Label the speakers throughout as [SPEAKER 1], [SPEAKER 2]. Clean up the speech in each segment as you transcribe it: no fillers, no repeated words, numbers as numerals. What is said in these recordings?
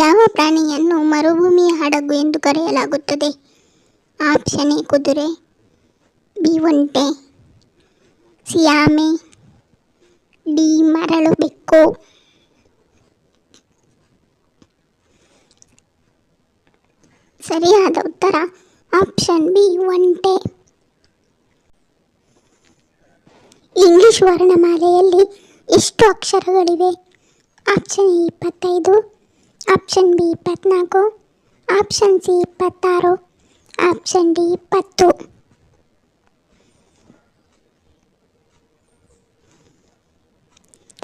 [SPEAKER 1] ಯಾವ ಪ್ರಾಣಿಯನ್ನು ಮರುಭೂಮಿಯ ಹಡಗು ಎಂದು ಕರೆಯಲಾಗುತ್ತದೆ? ಆಪ್ಷನ್ ಎ ಕುದುರೆ, ಬಿ ಒಂಟೆ, ಸಿ ಆಮೆ, ಡಿ ಮರಳು ಬೆಕ್ಕು. ಸರಿಯಾದ ಉತ್ತರ ಆಪ್ಷನ್ ಬಿ ಒಂಟೆ. ಇಂಗ್ಲಿಷ್ ವರ್ಣಮಾಲೆಯಲ್ಲಿ ಎಷ್ಟು ಅಕ್ಷರಗಳಿವೆ? Option A 25, option B 24, option C 26, option D 20.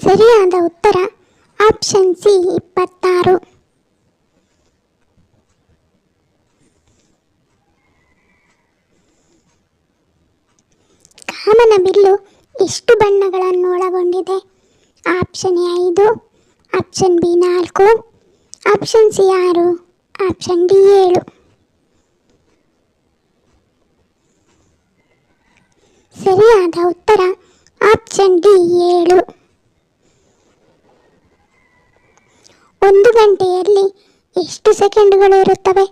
[SPEAKER 1] ಸರಿಯಾದ ಉತ್ತರ ಆಪ್ಷನ್ ಸಿ 26. ಕಾಮನ ಬಿಲ್ಲು ಎಷ್ಟು ಬಣ್ಣಗಳನ್ನು ಒಳಗೊಂಡಿದೆ? Option A 5, option B 4, option C 6, option D 7. ಸರಿಯಾದ ಉತ್ತರ ಆಪ್ಷನ್ ಡಿ 7. 1 ಗಂಟೆಯಲ್ಲಿ ಎಷ್ಟು ಸೆಕೆಂಡುಗಳು ಇರುತ್ತವೆ?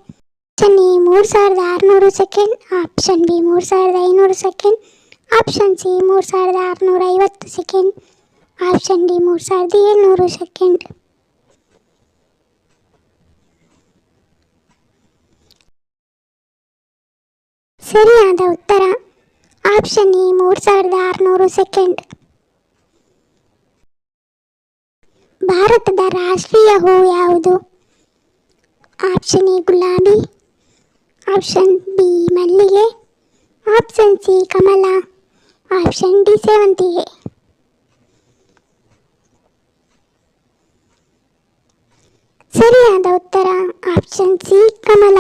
[SPEAKER 1] Option A 3600 second, option B 3500 second, option C 3650 second, option D 3700 second. ಸರಿಯಾದ ಉತ್ತರ ಆಪ್ಷನ್ ಎ 3600 ಸೆಕೆಂಡ್. ಭಾರತದ ರಾಷ್ಟ್ರೀಯ ಹೂವು ಯಾವುದು? ಆಪ್ಷನ್ ಎ ಗುಲಾಬಿ, ಆಪ್ಷನ್ ಬಿ ಮಲ್ಲಿಗೆ, ಆಪ್ಷನ್ ಸಿ ಕಮಲ, ಆಪ್ಷನ್ ಡಿ ಸೇವಂತಿಗೆ. ಸರಿಯಾದ ಉತ್ತರ ಆಪ್ಷನ್ ಸಿ ಕಮಲ.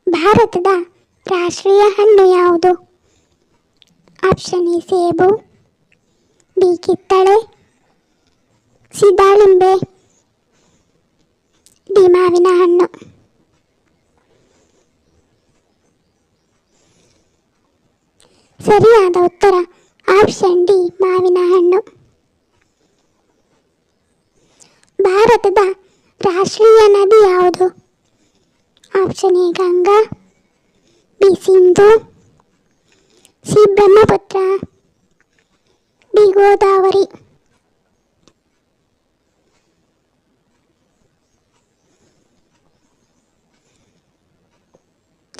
[SPEAKER 1] ಭಾರತದ ರಾಷ್ಟ್ರೀಯ ಹಣ್ಣು ಯಾವುದು? ಆಪ್ಷನ್ ಎ ಸೇಬು, ಬಿ ಕಿತ್ತಳೆ, ಸಿ ದಾಳಿಂಬೆ, ಡಿ ಮಾವಿನ ಹಣ್ಣು. ಸರಿಯಾದ ಉತ್ತರ ಆಪ್ಷನ್ ಡಿ ಮಾವಿನ ಹಣ್ಣು. ಭಾರತದ ರಾಷ್ಟ್ರೀಯ ನದಿ ಯಾವುದು? Option A Ganga, B Sindhu, C Brahmaputra, D Godavari.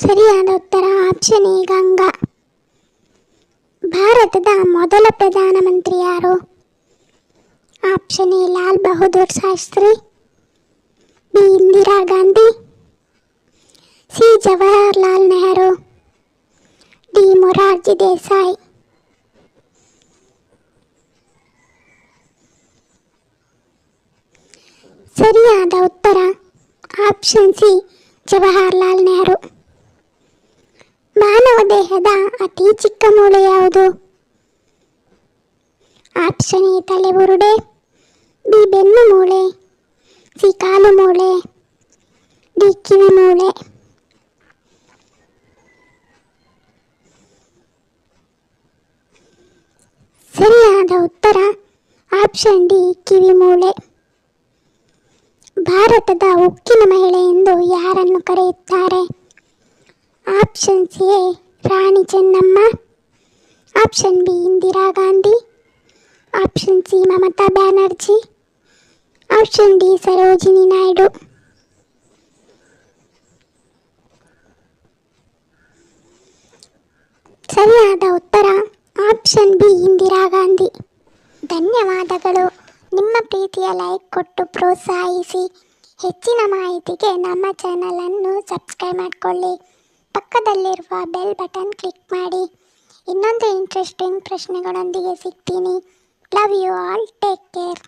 [SPEAKER 1] ಸರಿಯಾದ ಉತ್ತರ ಆಪ್ಷನ್ ಎ ಗಂಗಾ. ಭಾರತದ ಮೊದಲ ಪ್ರಧಾನಮಂತ್ರಿ ಯಾರು? Option A Lal Bahadur Shastri, B Indira Gandhi, C Jawaharlal Nehru, D Morarji Desai. ಸರಿಯಾದ ಉತ್ತರ ಆಪ್ಷನ್ ಸಿ ಜವಾಹರ್ಲಾಲ್ ನೆಹರು. ಮಾನವ ದೇಹದ ಅತಿ ಚಿಕ್ಕ ಮೂಳೆ ಯಾವುದು? ಆಪ್ಷನ್ ಎ ತಲೆಬುರುಡೆ, ಬಿ ಬೆನ್ನು ಮೂಳೆ, ಸಿ ಕಾಲು ಮೂಳೆ, ಡಿ ಕಿವಿ ಮೂಳೆ. ಸರಿಯಾದ ಉತ್ತರ ಆಪ್ಷನ್ ಡಿ ಕಿವಿ ಮೂಳೆ. ಭಾರತದ ಉಕ್ಕಿನ ಮಹಿಳೆ ಎಂದು ಯಾರನ್ನು ಕರೆಯುತ್ತಾರೆ? Option C Rani Chennamma, option B Indira Gandhi, option C Mamata Banerjee, option D Sarojini Naidu. ಸರಿಯಾದ ಉತ್ತರ ಆಪ್ಷನ್ ಬಿ ಇಂದಿರಾ ಗಾಂಧಿ. ಧನ್ಯವಾದಗಳು. ನಿಮ್ಮ ಪ್ರೀತಿಯ ಲೈಕ್ ಕೊಟ್ಟು ಪ್ರೋತ್ಸಾಹಿಸಿ. ಹೆಚ್ಚಿನ ಮಾಹಿತಿಗೆ ನಮ್ಮ ಚಾನಲನ್ನು ಸಬ್ಸ್ಕ್ರೈಬ್ ಮಾಡಿಕೊಳ್ಳಿ. ಪಕ್ಕದಲ್ಲಿರುವ ಬೆಲ್ ಬಟನ್ ಕ್ಲಿಕ್ ಮಾಡಿ. ಇನ್ನೊಂದು ಇಂಟ್ರೆಸ್ಟಿಂಗ್ ಪ್ರಶ್ನೆಗಳೊಂದಿಗೆ ಸಿಗ್ತೀನಿ. Love you all. Take care.